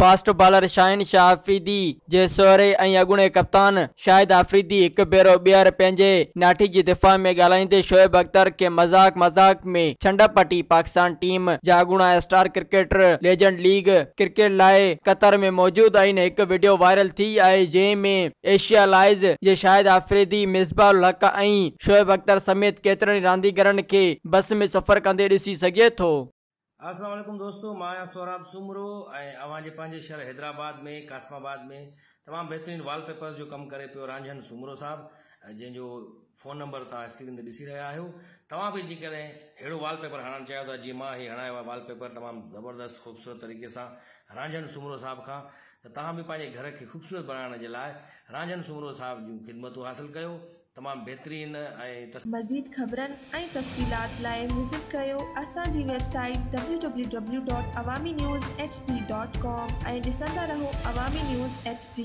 Fast bowler Shaheen Shah Afridi जे सोहरे ऐं अॻूणे कप्तान शाहिद अफरीदी हिक भेरो ॿीहर पंहिंजे नाठी जी दिफ़ा में ॻाल्हाईंदे शोएब अख्तर के मज़ाक में छंड पटी पाकिस्तान टीम जा अॻूणा star cricketer legend league cricket लाइ कतर में मौजूद आहिनि। हिक वीडियो वायरल थी आहे जंहिं में एशिया लाइज़ जे शाहिद अफरीदी मिसबाहुल हक ऐं शोएब अख्तर समेत केतिरनि रांदीगरनि खे बस में सफ़र कंदे ॾिसी सघे थो। अस्सलाम वालेकुम दोस्तों, मां सोहराब सुमरो अवांजे पंहिंजे शहर हैदराबाद में कासमाबाद में तमाम बेहतरीन वॉलपेपर जो कम करे पियो रांझन सुमरो साहब, जंहिंजो फोन नंबर तव्हां स्क्रीन ते ॾिसी रहिया आहियो। तव्हां बि जेकॾहिं अहिड़ो वॉलपेपर हणणु चाहियो था जीअं मां ही हणायो आहे वॉलपेपर तमामु ज़बरदस्त ख़ूबसूरत तरीक़े सां रांझन सुमरो साहब खां, त तव्हां बि पंहिंजे घर खे ख़ूबसूरत बणाइण जे लाइ रांझन सुमरो साहब जूं ख़िदमतूं हासिल कयो। तमाम बेहतरीन मज़ीद ख़बरनि ऐं तफ़सीलात लाइ विज़िट कयो असांजी वेबसाइट www.awamiNewsHD.com ऐं ॾिसंदा रहो अवामी न्यूज़ HD।